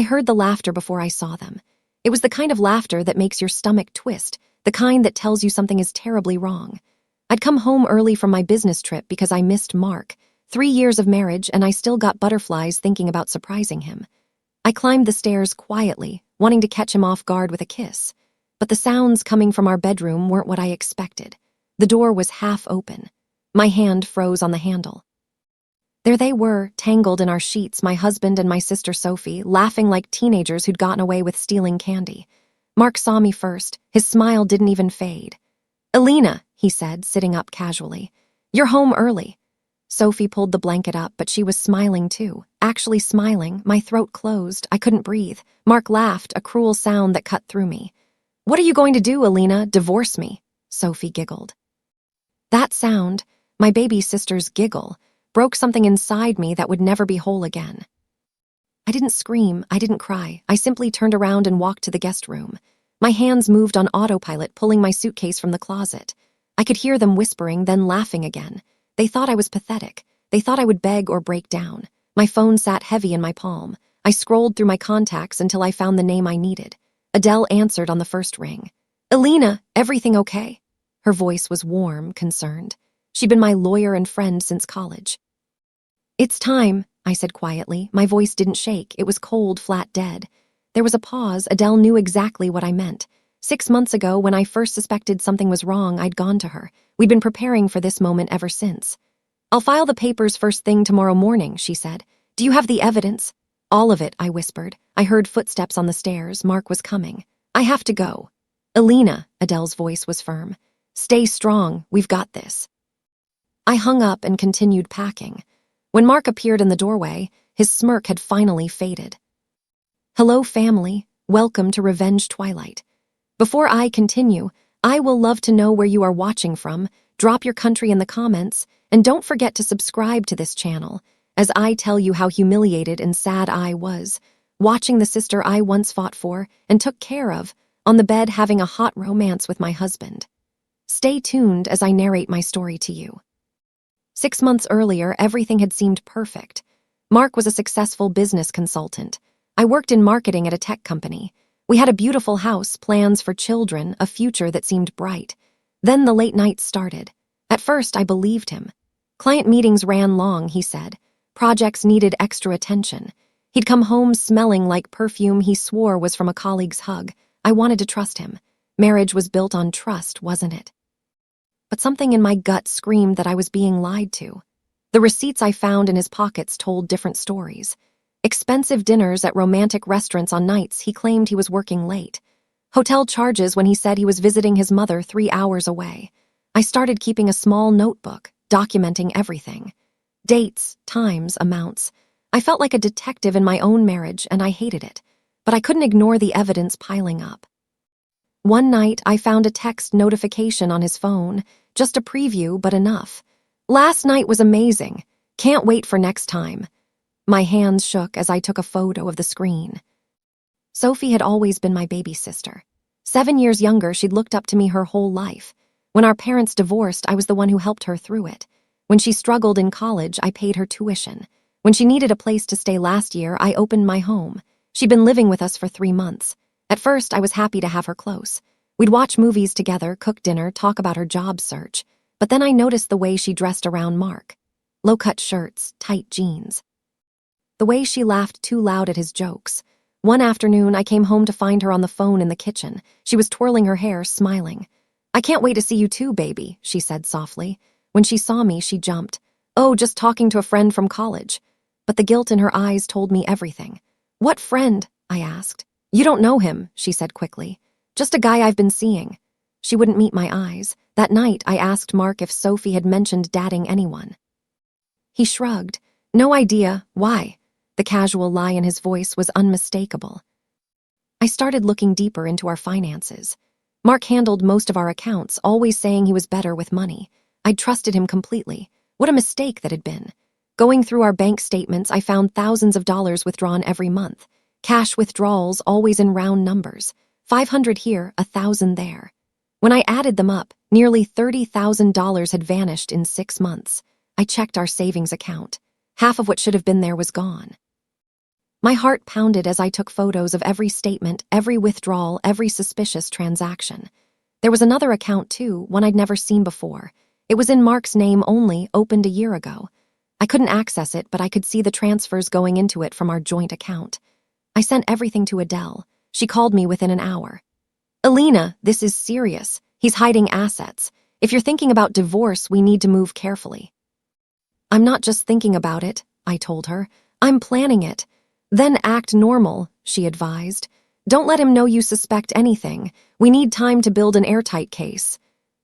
I heard the laughter before I saw them. It was the kind of laughter that makes your stomach twist, the kind that tells you something is terribly wrong. I'd come home early from my business trip because I missed Mark. 3 years of marriage, and I still got butterflies thinking about surprising him. I climbed the stairs quietly, wanting to catch him off guard with a kiss. But the sounds coming from our bedroom weren't what I expected. The door was half open. My hand froze on the handle. There they were, tangled in our sheets, my husband and my sister Sophie, laughing like teenagers who'd gotten away with stealing candy. Mark saw me first. His smile didn't even fade. "Alina," he said, sitting up casually. "You're home early." Sophie pulled the blanket up, but she was smiling too. Actually smiling. My throat closed. I couldn't breathe. Mark laughed, a cruel sound that cut through me. "What are you going to do, Alina? Divorce me?" Sophie giggled. That sound, my baby sister's giggle, broke something inside me that would never be whole again. I didn't scream, I didn't cry. I simply turned around and walked to the guest room. My hands moved on autopilot, pulling my suitcase from the closet. I could hear them whispering, then laughing again. They thought I was pathetic. They thought I would beg or break down. My phone sat heavy in my palm. I scrolled through my contacts until I found the name I needed. Adele answered on the first ring. "Alina, everything okay?" Her voice was warm, concerned. She'd been my lawyer and friend since college. "It's time," I said quietly. My voice didn't shake. It was cold, flat, dead. There was a pause. Adele knew exactly what I meant. 6 months ago, when I first suspected something was wrong, I'd gone to her. We'd been preparing for this moment ever since. "I'll file the papers first thing tomorrow morning," she said. "Do you have the evidence?" "All of it," I whispered. I heard footsteps on the stairs. Mark was coming. "I have to go." "Alina," Adele's voice was firm. "Stay strong. We've got this." I hung up and continued packing. When Mark appeared in the doorway, his smirk had finally faded. "Hello, family. Welcome to Revenge Twilight. Before I continue, I will love to know where you are watching from. Drop your country in the comments, and don't forget to subscribe to this channel, as I tell you how humiliated and sad I was, watching the sister I once fought for and took care of, on the bed having a hot romance with my husband. Stay tuned as I narrate my story to you. 6 months earlier, everything had seemed perfect. Mark was a successful business consultant. I worked in marketing at a tech company. We had a beautiful house, plans for children, a future that seemed bright. Then the late nights started. At first, I believed him. Client meetings ran long, he said. Projects needed extra attention. He'd come home smelling like perfume he swore was from a colleague's hug. I wanted to trust him. Marriage was built on trust, wasn't it? But something in my gut screamed that I was being lied to. The receipts I found in his pockets told different stories. Expensive dinners at romantic restaurants on nights he claimed he was working late. Hotel charges when he said he was visiting his mother 3 hours away. I started keeping a small notebook, documenting everything. Dates, times, amounts. I felt like a detective in my own marriage, and I hated it. But I couldn't ignore the evidence piling up. One night, I found a text notification on his phone. Just a preview, but enough. "Last night was amazing. Can't wait for next time." My hands shook as I took a photo of the screen. Sophie had always been my baby sister. 7 years younger, she'd looked up to me her whole life. When our parents divorced, I was the one who helped her through it. When she struggled in college, I paid her tuition. When she needed a place to stay last year, I opened my home. She'd been living with us for 3 months. At first, I was happy to have her close. We'd watch movies together, cook dinner, talk about her job search. But then I noticed the way she dressed around Mark. Low-cut shirts, tight jeans. The way she laughed too loud at his jokes. One afternoon, I came home to find her on the phone in the kitchen. She was twirling her hair, smiling. "I can't wait to see you too, baby," she said softly. When she saw me, she jumped. "Oh, just talking to a friend from college." But the guilt in her eyes told me everything. "What friend?" I asked. "You don't know him," she said quickly. "Just a guy I've been seeing." She wouldn't meet my eyes. That night, I asked Mark if Sophie had mentioned dating anyone. He shrugged. "No idea. Why?" The casual lie in his voice was unmistakable. I started looking deeper into our finances. Mark handled most of our accounts, always saying he was better with money. I'd trusted him completely. What a mistake that had been. Going through our bank statements, I found thousands of dollars withdrawn every month. Cash withdrawals always in round numbers. 500 here, 1,000 there. When I added them up, nearly $30,000 had vanished in 6 months. I checked our savings account. Half of what should have been there was gone. My heart pounded as I took photos of every statement, every withdrawal, every suspicious transaction. There was another account too, one I'd never seen before. It was in Mark's name only, opened a year ago. I couldn't access it, but I could see the transfers going into it from our joint account. I sent everything to Adele. She called me within an hour. "Alina, this is serious. He's hiding assets. If you're thinking about divorce, we need to move carefully." "I'm not just thinking about it," I told her. "I'm planning it." "Then act normal," she advised. "Don't let him know you suspect anything. We need time to build an airtight case."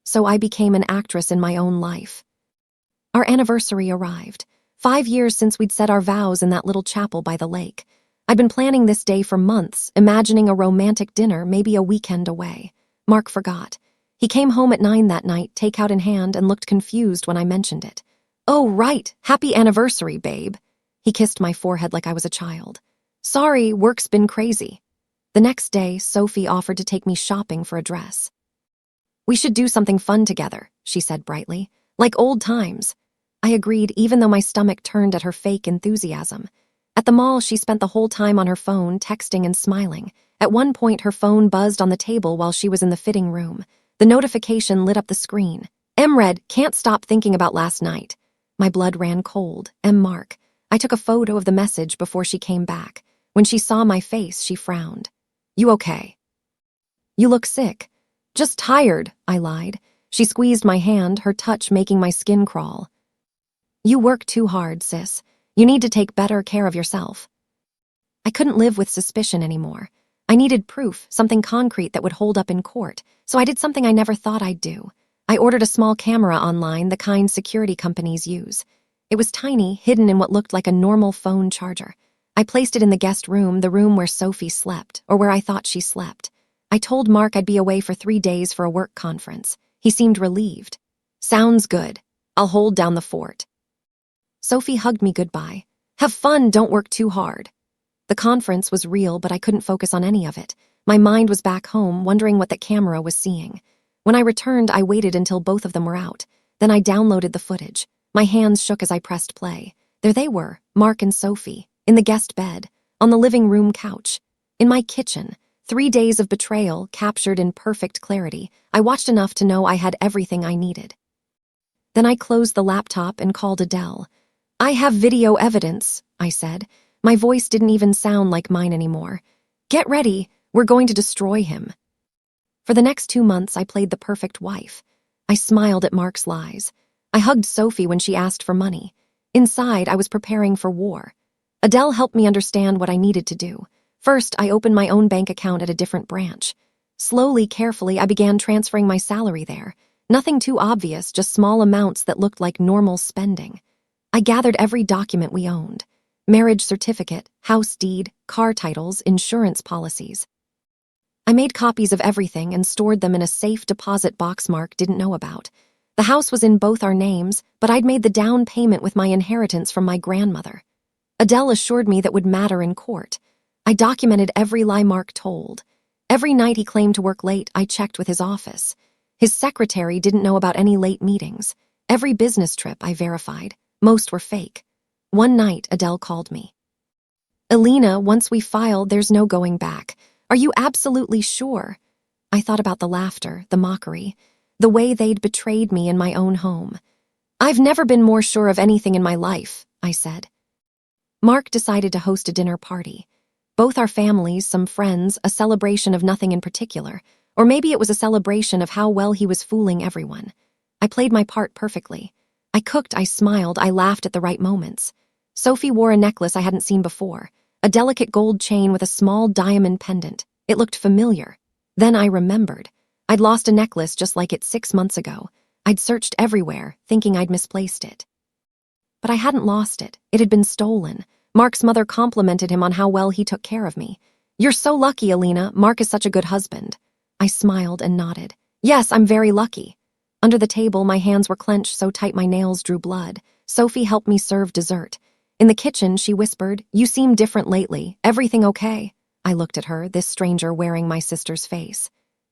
So I became an actress in my own life. Our anniversary arrived. 5 years since we'd said our vows in that little chapel by the lake. I'd been planning this day for months, imagining a romantic dinner, maybe a weekend away. Mark forgot. He came home at 9 that night, takeout in hand, and looked confused when I mentioned it. "Oh, right. Happy anniversary, babe." He kissed my forehead like I was a child. "Sorry, work's been crazy." The next day, Sophie offered to take me shopping for a dress. "We should do something fun together," she said brightly. "Like old times." I agreed, even though my stomach turned at her fake enthusiasm. At the mall, she spent the whole time on her phone, texting and smiling. At one point, her phone buzzed on the table while she was in the fitting room. The notification lit up the screen. "Read, can't stop thinking about last night." My blood ran cold. Mark. I took a photo of the message before she came back. When she saw my face, she frowned. "You okay?" "You look sick." "Just tired," I lied. She squeezed my hand, her touch making my skin crawl. "You work too hard, sis. You need to take better care of yourself." I couldn't live with suspicion anymore. I needed proof, something concrete that would hold up in court, so I did something I never thought I'd do. I ordered a small camera online, the kind security companies use. It was tiny, hidden in what looked like a normal phone charger. I placed it in the guest room, the room where Sophie slept, or where I thought she slept. I told Mark I'd be away for 3 days for a work conference. He seemed relieved. "Sounds good. I'll hold down the fort." Sophie hugged me goodbye. "Have fun, don't work too hard." The conference was real, but I couldn't focus on any of it. My mind was back home, wondering what the camera was seeing. When I returned, I waited until both of them were out. Then I downloaded the footage. My hands shook as I pressed play. There they were, Mark and Sophie, in the guest bed, on the living room couch, in my kitchen. 3 days of betrayal, captured in perfect clarity. I watched enough to know I had everything I needed. Then I closed the laptop and called Adele. "I have video evidence," I said. My voice didn't even sound like mine anymore. "Get ready, we're going to destroy him." For the next 2 months, I played the perfect wife. I smiled at Mark's lies. I hugged Sophie when she asked for money. Inside, I was preparing for war. Adele helped me understand what I needed to do. First, I opened my own bank account at a different branch. Slowly, carefully, I began transferring my salary there. Nothing too obvious, just small amounts that looked like normal spending. I gathered every document we owned. Marriage certificate, house deed, car titles, insurance policies. I made copies of everything and stored them in a safe deposit box Mark didn't know about. The house was in both our names, but I'd made the down payment with my inheritance from my grandmother. Adele assured me that would matter in court. I documented every lie Mark told. Every night he claimed to work late, I checked with his office. His secretary didn't know about any late meetings. Every business trip I verified. Most were fake. One night, Adele called me. "Alina, once we file, there's no going back. Are you absolutely sure?" I thought about the laughter, the mockery, the way they'd betrayed me in my own home. "I've never been more sure of anything in my life," I said. Mark decided to host a dinner party. Both our families, some friends, a celebration of nothing in particular, or maybe it was a celebration of how well he was fooling everyone. I played my part perfectly. I cooked, I smiled, I laughed at the right moments. Sophie wore a necklace I hadn't seen before, a delicate gold chain with a small diamond pendant. It looked familiar. Then I remembered. I'd lost a necklace just like it 6 months ago. I'd searched everywhere, thinking I'd misplaced it. But I hadn't lost it. It had been stolen. Mark's mother complimented him on how well he took care of me. "You're so lucky, Alina. Mark is such a good husband." I smiled and nodded. "Yes, I'm very lucky." Under the table, my hands were clenched so tight my nails drew blood. Sophie helped me serve dessert. In the kitchen, she whispered, "You seem different lately. Everything okay?" I looked at her, this stranger wearing my sister's face.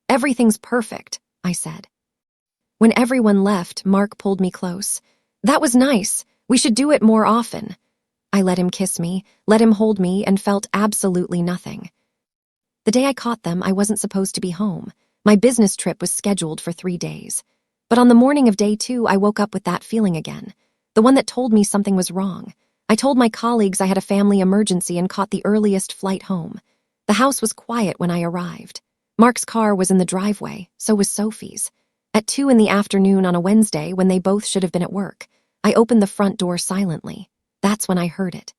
"Everything's perfect," I said. When everyone left, Mark pulled me close. "That was nice. We should do it more often." I let him kiss me, let him hold me, and felt absolutely nothing. The day I caught them, I wasn't supposed to be home. My business trip was scheduled for 3 days. But on the morning of day 2, I woke up with that feeling again. The one that told me something was wrong. I told my colleagues I had a family emergency and caught the earliest flight home. The house was quiet when I arrived. Mark's car was in the driveway, so was Sophie's. At 2 in the afternoon on a Wednesday, when they both should have been at work, I opened the front door silently. That's when I heard it.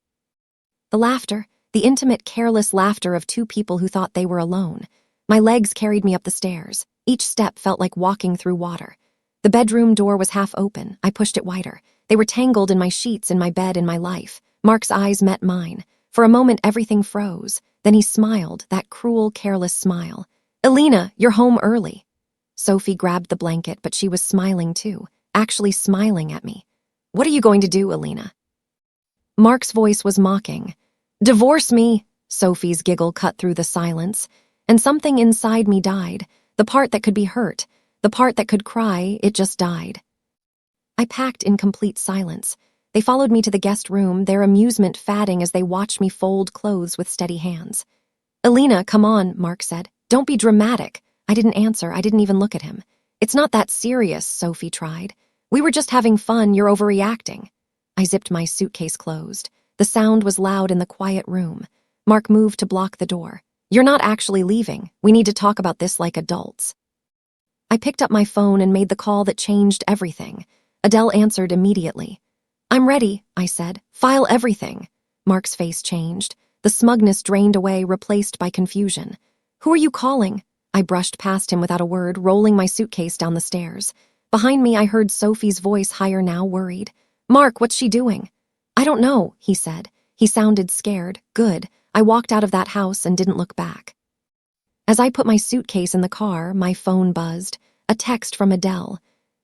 The laughter, the intimate, careless laughter of 2 people who thought they were alone. My legs carried me up the stairs. Each step felt like walking through water. The bedroom door was half open. I pushed it wider. They were tangled in my sheets, in my bed, in my life. Mark's eyes met mine. For a moment, everything froze. Then he smiled, that cruel, careless smile. "Alina, you're home early." Sophie grabbed the blanket, but she was smiling too, actually smiling at me. "What are you going to do, Alina?" Mark's voice was mocking. "Divorce me." Sophie's giggle cut through the silence, and something inside me died. The part that could be hurt, the part that could cry, it just died. I packed in complete silence. They followed me to the guest room, their amusement fading as they watched me fold clothes with steady hands. "Alina, come on," Mark said. "Don't be dramatic." I didn't answer. I didn't even look at him. "It's not that serious," Sophie tried. "We were just having fun. You're overreacting." I zipped my suitcase closed. The sound was loud in the quiet room. Mark moved to block the door. "You're not actually leaving. We need to talk about this like adults." I picked up my phone and made the call that changed everything. Adele answered immediately. "I'm ready," I said. "File everything." Mark's face changed. The smugness drained away, replaced by confusion. "Who are you calling?" I brushed past him without a word, rolling my suitcase down the stairs. Behind me, I heard Sophie's voice, higher now, worried. "Mark, what's she doing?" "I don't know," he said. He sounded scared. Good. I walked out of that house and didn't look back. As I put my suitcase in the car, my phone buzzed. A text from Adele.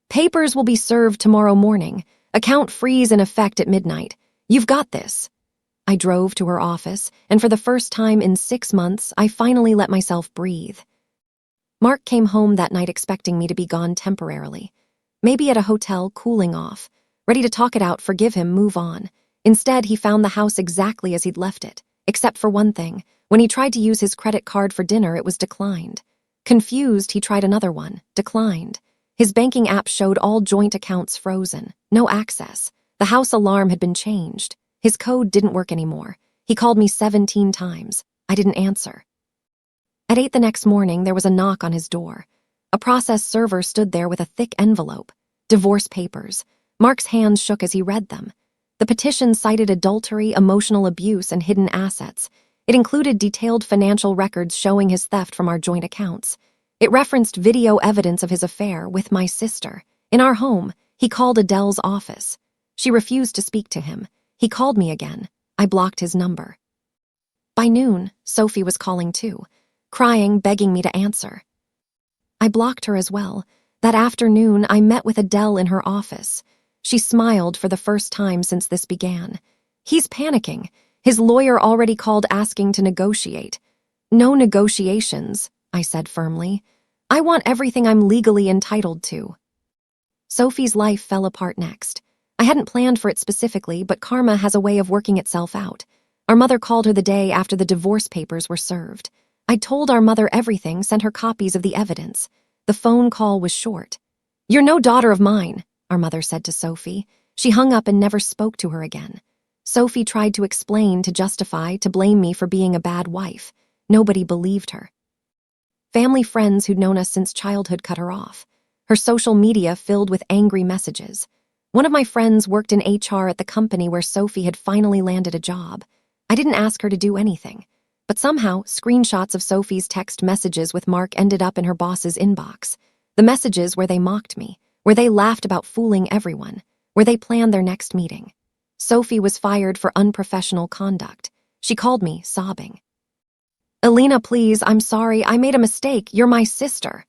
"Papers will be served tomorrow morning. Account freeze in effect at midnight. You've got this." I drove to her office, and for the first time in 6 months, I finally let myself breathe. Mark came home that night expecting me to be gone temporarily. Maybe at a hotel, cooling off. Ready to talk it out, forgive him, move on. Instead, he found the house exactly as he'd left it. Except for one thing. When he tried to use his credit card for dinner, it was declined. Confused, he tried another one. Declined. His banking app showed all joint accounts frozen. No access. The house alarm had been changed. His code didn't work anymore. He called me 17 times. I didn't answer. At 8 the next morning, there was a knock on his door. A process server stood there with a thick envelope. Divorce papers. Mark's hands shook as he read them. The petition cited adultery, emotional abuse, and hidden assets. It included detailed financial records showing his theft from our joint accounts. It referenced video evidence of his affair with my sister. In our home, he called Adele's office. She refused to speak to him. He called me again. I blocked his number. By noon, Sophie was calling too, crying, begging me to answer. I blocked her as well. That afternoon, I met with Adele in her office. She smiled for the first time since this began. "He's panicking. His lawyer already called asking to negotiate." "No negotiations," I said firmly. "I want everything I'm legally entitled to." Sophie's life fell apart next. I hadn't planned for it specifically, but karma has a way of working itself out. Our mother called her the day after the divorce papers were served. I told our mother everything, sent her copies of the evidence. The phone call was short. "You're no daughter of mine," our mother said to Sophie. She hung up and never spoke to her again. Sophie tried to explain, to justify, to blame me for being a bad wife. Nobody believed her. Family friends who'd known us since childhood cut her off. Her social media filled with angry messages. One of my friends worked in HR at the company where Sophie had finally landed a job. I didn't ask her to do anything. But somehow, screenshots of Sophie's text messages with Mark ended up in her boss's inbox. The messages where they mocked me, where they laughed about fooling everyone, where they planned their next meeting. Sophie was fired for unprofessional conduct. She called me, sobbing. "Alina, please, I'm sorry. I made a mistake. You're my sister."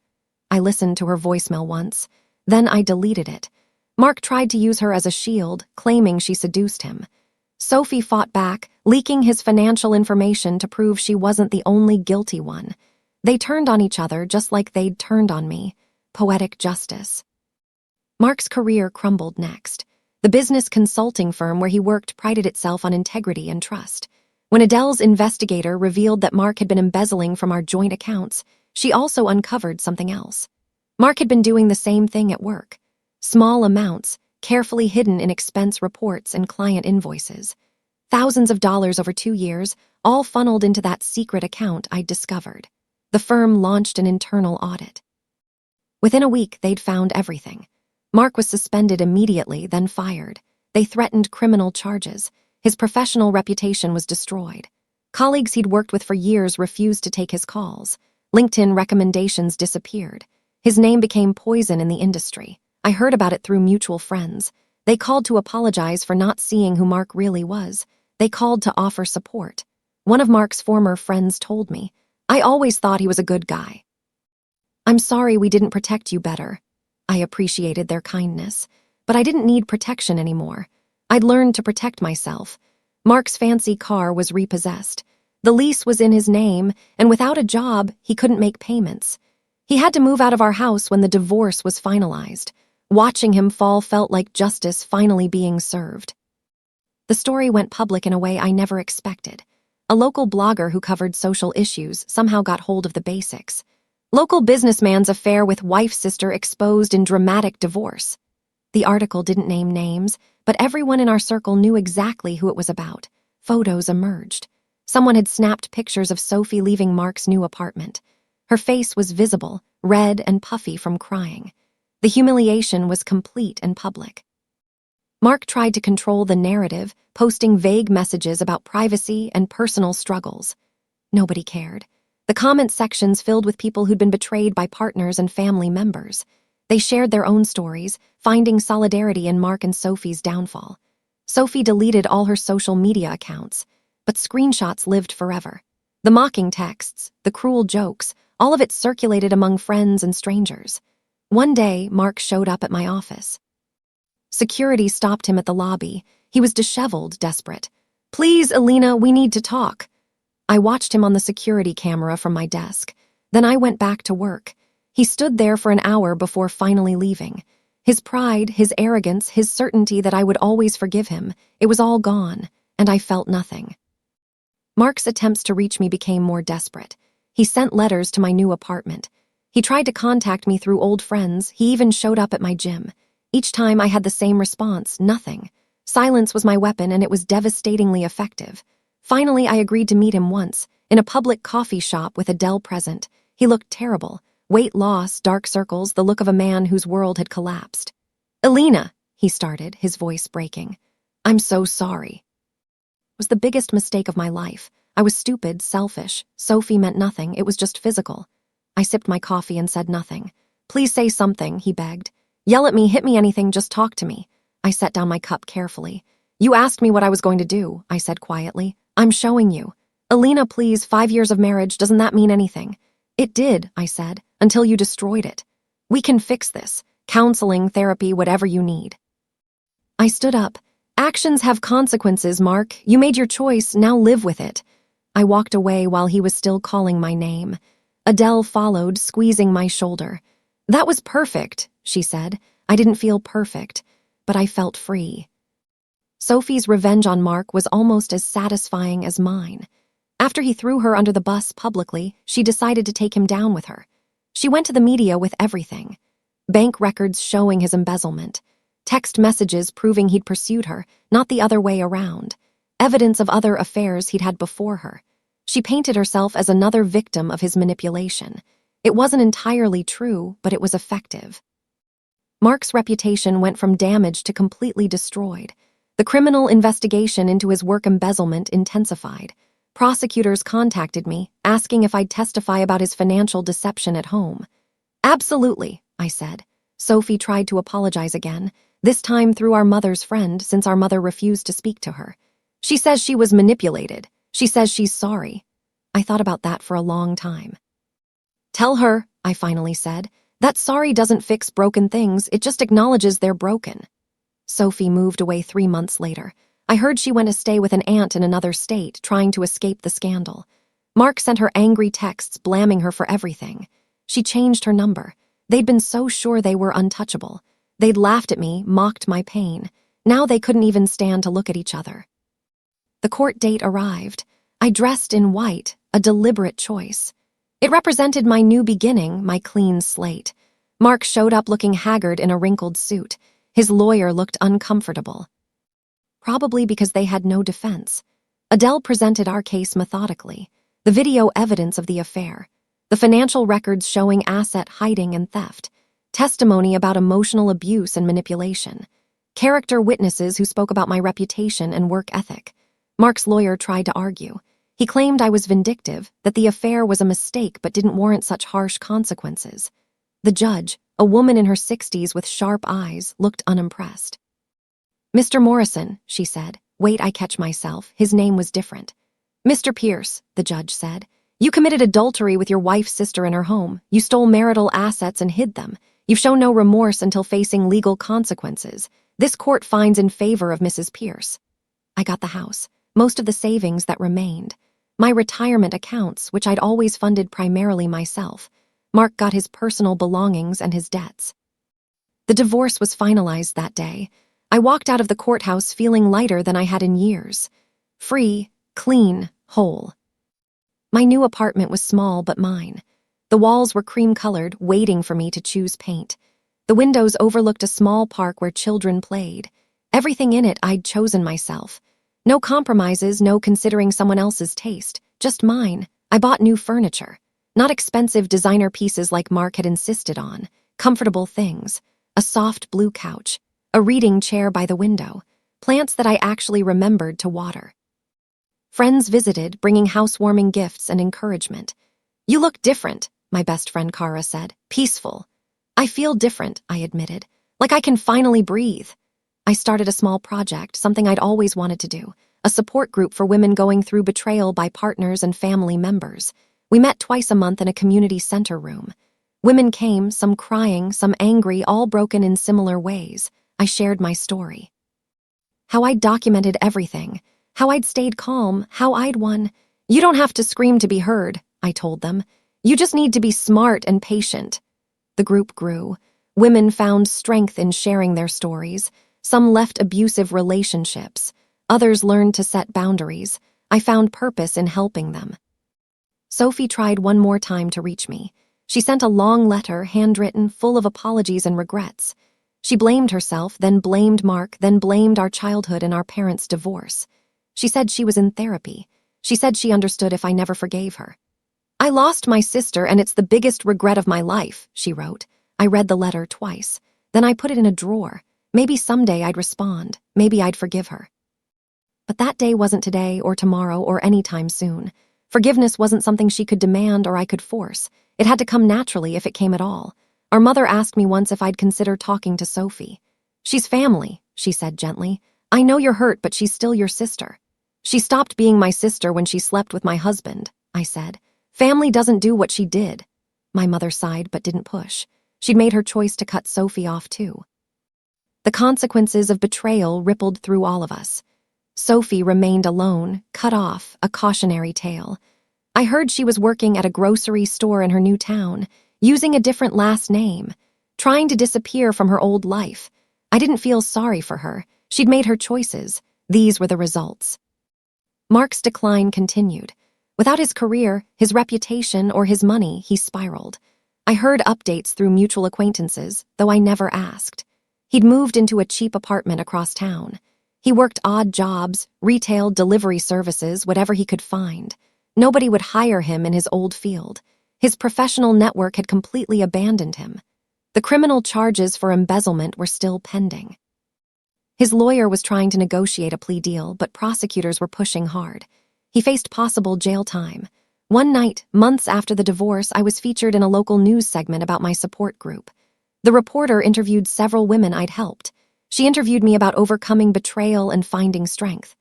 I listened to her voicemail once. Then I deleted it. Mark tried to use her as a shield, claiming she seduced him. Sophie fought back, leaking his financial information to prove she wasn't the only guilty one. They turned on each other just like they'd turned on me. Poetic justice. Mark's career crumbled next. The business consulting firm where he worked prided itself on integrity and trust. When Adele's investigator revealed that Mark had been embezzling from our joint accounts, she also uncovered something else. Mark had been doing the same thing at work. Small amounts, carefully hidden in expense reports and client invoices. Thousands of dollars over 2 years, all funneled into that secret account I'd discovered. The firm launched an internal audit. Within a week, they'd found everything. Mark was suspended immediately, then fired. They threatened criminal charges. His professional reputation was destroyed. Colleagues he'd worked with for years refused to take his calls. LinkedIn recommendations disappeared. His name became poison in the industry. I heard about it through mutual friends. They called to apologize for not seeing who Mark really was. They called to offer support. One of Mark's former friends told me, "I always thought he was a good guy." "I'm sorry we didn't protect you better." I appreciated their kindness, but I didn't need protection anymore. I'd learned to protect myself. Mark's fancy car was repossessed. The lease was in his name, and without a job, he couldn't make payments. He had to move out of our house when the divorce was finalized. Watching him fall felt like justice finally being served. The story went public in a way I never expected. A local blogger who covered social issues somehow got hold of the basics. Local businessman's affair with wife's sister exposed in dramatic divorce. The article didn't name names, but everyone in our circle knew exactly who it was about. Photos emerged. Someone had snapped pictures of Sophie leaving Mark's new apartment. Her face was visible, red and puffy from crying. The humiliation was complete and public. Mark tried to control the narrative, posting vague messages about privacy and personal struggles. Nobody cared. The comment sections filled with people who'd been betrayed by partners and family members. They shared their own stories, finding solidarity in Mark and Sophie's downfall. Sophie deleted all her social media accounts, but screenshots lived forever. The mocking texts, the cruel jokes, all of it circulated among friends and strangers. One day, Mark showed up at my office. Security stopped him at the lobby. He was disheveled, desperate. "Please, Alina, we need to talk." I watched him on the security camera from my desk. Then I went back to work. He stood there for an hour before finally leaving. His pride, his arrogance, his certainty that I would always forgive him, it was all gone, and I felt nothing. Mark's attempts to reach me became more desperate. He sent letters to my new apartment. He tried to contact me through old friends. He even showed up at my gym. Each time I had the same response, nothing. Silence was my weapon, and it was devastatingly effective. Finally, I agreed to meet him once, in a public coffee shop with Adele present. He looked terrible. Weight loss, dark circles, the look of a man whose world had collapsed. "Alina," he started, his voice breaking. "I'm so sorry." It was the biggest mistake of my life. I was stupid, selfish. Sophie meant nothing. It was just physical. I sipped my coffee and said nothing. "Please say something," he begged. "Yell at me, hit me, anything, just talk to me." I set down my cup carefully. "You asked me what I was going to do," I said quietly. "I'm showing you." "Alina, please, 5 years of marriage, doesn't that mean anything?" "It did," I said, "until you destroyed it. We can fix this. Counseling, therapy, whatever you need." I stood up. "Actions have consequences, Mark. You made your choice, now live with it." I walked away while he was still calling my name. Adele followed, squeezing my shoulder. "That was perfect," she said. I didn't feel perfect, but I felt free. Sophie's revenge on Mark was almost as satisfying as mine. After he threw her under the bus publicly, she decided to take him down with her. She went to the media with everything. Bank records showing his embezzlement. Text messages proving he'd pursued her, not the other way around. Evidence of other affairs he'd had before her. She painted herself as another victim of his manipulation. It wasn't entirely true, but it was effective. Mark's reputation went from damaged to completely destroyed. The criminal investigation into his work embezzlement intensified. Prosecutors contacted me, asking if I'd testify about his financial deception at home. "Absolutely," I said. Sophie tried to apologize again, this time through our mother's friend, since our mother refused to speak to her. "She says she was manipulated. She says she's sorry." I thought about that for a long time. "Tell her," I finally said, "that sorry doesn't fix broken things, it just acknowledges they're broken." Sophie moved away 3 months later. I heard she went to stay with an aunt in another state, trying to escape the scandal. Mark sent her angry texts blaming her for everything. She changed her number. They'd been so sure they were untouchable. They'd laughed at me, mocked my pain. Now they couldn't even stand to look at each other. The court date arrived. I dressed in white, a deliberate choice. It represented my new beginning, my clean slate. Mark showed up looking haggard in a wrinkled suit. His lawyer looked uncomfortable. Probably because they had no defense. Adele presented our case methodically. The video evidence of the affair. The financial records showing asset hiding and theft. Testimony about emotional abuse and manipulation. Character witnesses who spoke about my reputation and work ethic. Mark's lawyer tried to argue. He claimed I was vindictive, that the affair was a mistake but didn't warrant such harsh consequences. The judge, a woman in her 60s with sharp eyes, looked unimpressed. "Mr. Morrison," she said. "Wait, I catch myself. His name was different." "Mr. Pierce," the judge said. "You committed adultery with your wife's sister in her home. You stole marital assets and hid them. You've shown no remorse until facing legal consequences. This court finds in favor of Mrs. Pierce." I got the house, most of the savings that remained. My retirement accounts, which I'd always funded primarily myself. Mark got his personal belongings and his debts. The divorce was finalized that day. I walked out of the courthouse feeling lighter than I had in years. Free, clean, whole. My new apartment was small but mine. The walls were cream-colored, waiting for me to choose paint. The windows overlooked a small park where children played. Everything in it I'd chosen myself. No compromises, no considering someone else's taste. Just mine. I bought new furniture. Not expensive designer pieces like Mark had insisted on. Comfortable things. A soft blue couch. A reading chair by the window. Plants that I actually remembered to water. Friends visited, bringing housewarming gifts and encouragement. "You look different," my best friend Cara said. "Peaceful." "I feel different," I admitted. "Like I can finally breathe." I started a small project, something I'd always wanted to do. A support group for women going through betrayal by partners and family members. We met twice a month in a community center room. Women came, some crying, some angry, all broken in similar ways. I shared my story. How I'd documented everything. How I'd stayed calm. How I'd won. "You don't have to scream to be heard," I told them. "You just need to be smart and patient." The group grew. Women found strength in sharing their stories. Some left abusive relationships. Others learned to set boundaries. I found purpose in helping them. Sophie tried one more time to reach me. She sent a long letter, handwritten, full of apologies and regrets. She blamed herself, then blamed Mark, then blamed our childhood and our parents' divorce. She said she was in therapy. She said she understood if I never forgave her. "I lost my sister and it's the biggest regret of my life," she wrote. I read the letter twice. Then I put it in a drawer. Maybe someday I'd respond. Maybe I'd forgive her. But that day wasn't today or tomorrow or any time soon. Forgiveness wasn't something she could demand or I could force. It had to come naturally if it came at all. Our mother asked me once if I'd consider talking to Sophie. "She's family," she said gently. "I know you're hurt, but she's still your sister." "She stopped being my sister when she slept with my husband," I said. "Family doesn't do what she did." My mother sighed but didn't push. She'd made her choice to cut Sophie off too. The consequences of betrayal rippled through all of us. Sophie remained alone, cut off, a cautionary tale. I heard she was working at a grocery store in her new town, using a different last name, trying to disappear from her old life. I didn't feel sorry for her. She'd made her choices. These were the results. Mark's decline continued. Without his career, his reputation, or his money, he spiraled. I heard updates through mutual acquaintances, though I never asked. He'd moved into a cheap apartment across town. He worked odd jobs, retail, delivery services, whatever he could find. Nobody would hire him in his old field. His professional network had completely abandoned him. The criminal charges for embezzlement were still pending. His lawyer was trying to negotiate a plea deal, but prosecutors were pushing hard. He faced possible jail time. One night, months after the divorce, I was featured in a local news segment about my support group. The reporter interviewed several women I'd helped. She interviewed me about overcoming betrayal and finding strength.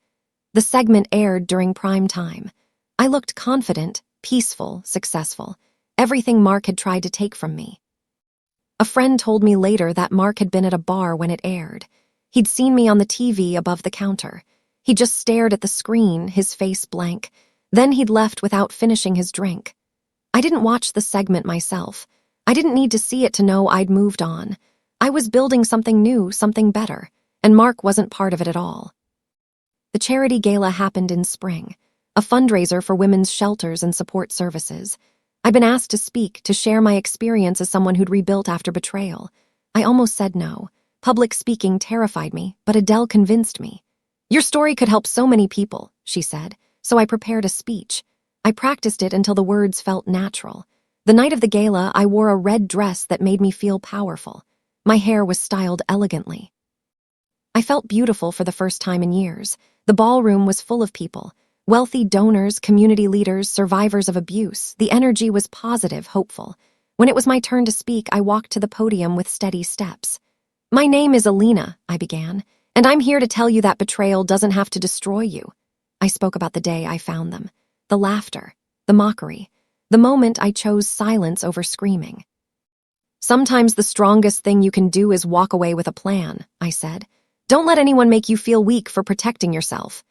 The segment aired during prime time. I looked confident, peaceful, successful. Everything Mark had tried to take from me. A friend told me later that Mark had been at a bar when it aired. He'd seen me on the TV above the counter. He just stared at the screen, his face blank. Then he'd left without finishing his drink. I didn't watch the segment myself. I didn't need to see it to know I'd moved on. I was building something new, something better. and Mark wasn't part of it at all. The charity gala happened in spring, a fundraiser for women's shelters and support services. I'd been asked to speak, to share my experience as someone who'd rebuilt after betrayal. I almost said no. Public speaking terrified me, but Adele convinced me. "Your story could help so many people," she said, so I prepared a speech. I practiced it until the words felt natural. The night of the gala, I wore a red dress that made me feel powerful. My hair was styled elegantly. I felt beautiful for the first time in years. The ballroom was full of people. Wealthy donors, community leaders, survivors of abuse. The energy was positive, hopeful. When it was my turn to speak, I walked to the podium with steady steps. "My name is Alina," I began, "and I'm here to tell you that betrayal doesn't have to destroy you." I spoke about the day I found them, the laughter, the mockery, the moment I chose silence over screaming. "Sometimes the strongest thing you can do is walk away with a plan," I said. "Don't let anyone make you feel weak for protecting yourself."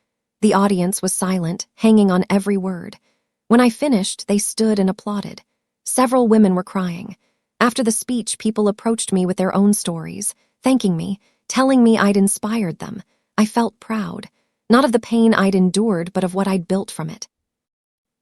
The audience was silent, hanging on every word. When I finished, they stood and applauded. Several women were crying. After the speech, people approached me with their own stories, thanking me, telling me I'd inspired them. I felt proud, not of the pain I'd endured, but of what I'd built from it.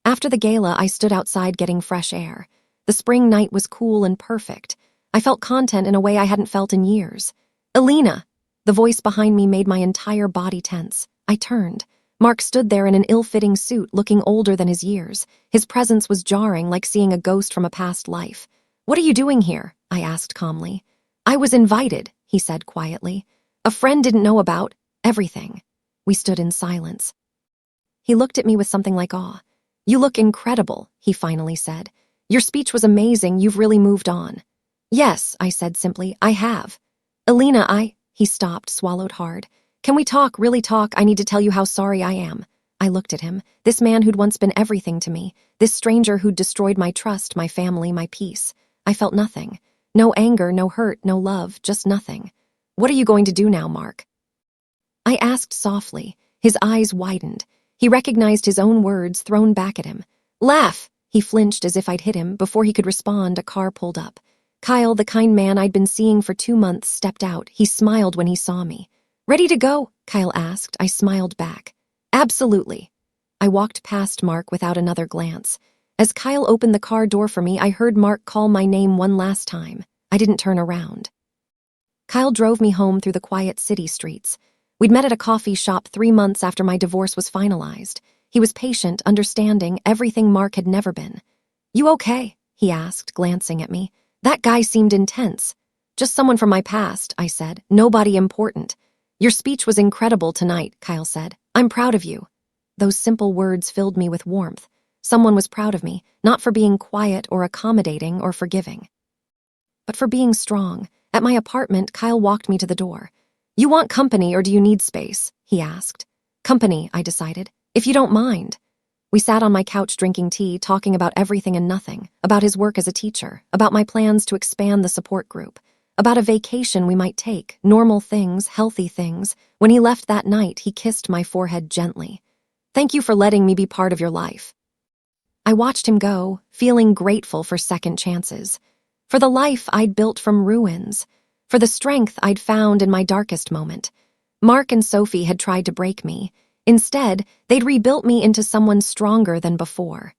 After the gala, I stood outside getting fresh air. The spring night was cool and perfect. I felt content in a way I hadn't felt in years. "Alina!" The voice behind me made my entire body tense. I turned. Mark stood there in an ill-fitting suit, looking older than his years. His presence was jarring, like seeing a ghost from a past life. "What are you doing here?" I asked calmly. "I was invited," he said quietly. "A friend didn't know about everything." We stood in silence. He looked at me with something like awe. "You look incredible," he finally said. "Your speech was amazing. You've really moved on." "Yes," I said simply, "I have." "Alina, He stopped, swallowed hard. "Can we talk, really talk? I need to tell you how sorry I am." I looked at him, this man who'd once been everything to me, this stranger who'd destroyed my trust, my family, my peace. I felt nothing. No anger, no hurt, no love, just nothing. "What are you going to do now, Mark?" I asked softly. His eyes widened. He recognized his own words thrown back at him. "Laugh!" He flinched as if I'd hit him. Before he could respond, a car pulled up. Kyle, the kind man I'd been seeing for 2 months, stepped out. He smiled when he saw me. "Ready to go?" Kyle asked. I smiled back. "Absolutely." I walked past Mark without another glance. As Kyle opened the car door for me, I heard Mark call my name one last time. I didn't turn around. Kyle drove me home through the quiet city streets. We'd met at a coffee shop 3 months after my divorce was finalized. He was patient, understanding, everything Mark had never been. "You okay?" he asked, glancing at me. "That guy seemed intense." "Just someone from my past," I said. "Nobody important." "Your speech was incredible tonight," Kyle said. "I'm proud of you." Those simple words filled me with warmth. Someone was proud of me, not for being quiet or accommodating or forgiving, but for being strong. At my apartment, Kyle walked me to the door. "You want company or do you need space?" he asked. "Company," I decided, "if you don't mind." We sat on my couch drinking tea, talking about everything and nothing, about his work as a teacher, about my plans to expand the support group, about a vacation we might take, normal things, healthy things. When he left that night, he kissed my forehead gently. "Thank you for letting me be part of your life." I watched him go, feeling grateful for second chances, for the life I'd built from ruins, for the strength I'd found in my darkest moment. Mark and Sophie had tried to break me. Instead, they'd rebuilt me into someone stronger than before.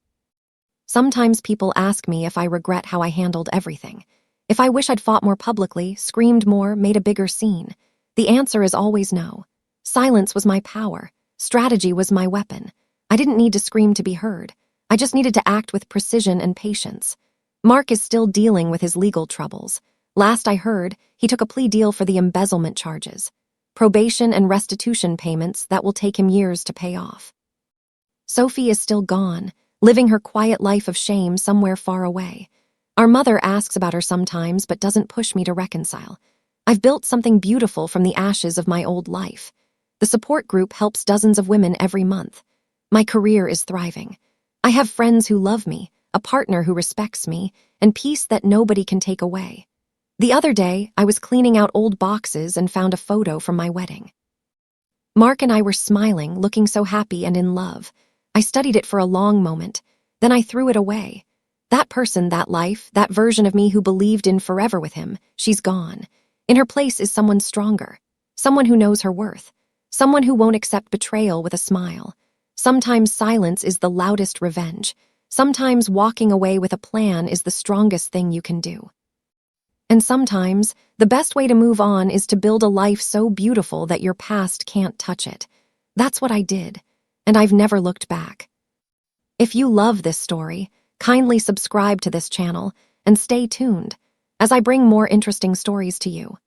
Sometimes people ask me if I regret how I handled everything, if I wish I'd fought more publicly, screamed more, made a bigger scene. The answer is always no. Silence was my power. Strategy was my weapon. I didn't need to scream to be heard. I just needed to act with precision and patience. Mark is still dealing with his legal troubles. Last I heard, he took a plea deal for the embezzlement charges. Probation and restitution payments that will take him years to pay off. Sophie is still gone, living her quiet life of shame somewhere far away. Our mother asks about her sometimes but doesn't push me to reconcile. I've built something beautiful from the ashes of my old life. The support group helps dozens of women every month. My career is thriving. I have friends who love me, a partner who respects me, and peace that nobody can take away. The other day, I was cleaning out old boxes and found a photo from my wedding. Mark and I were smiling, looking so happy and in love. I studied it for a long moment. Then I threw it away. That person, that life, that version of me who believed in forever with him, she's gone. In her place is someone stronger. someone who knows her worth, someone who won't accept betrayal with a smile. Sometimes silence is the loudest revenge. Sometimes walking away with a plan is the strongest thing you can do. And sometimes, the best way to move on is to build a life so beautiful that your past can't touch it. That's what I did, and I've never looked back. If you love this story, kindly subscribe to this channel and stay tuned as I bring more interesting stories to you.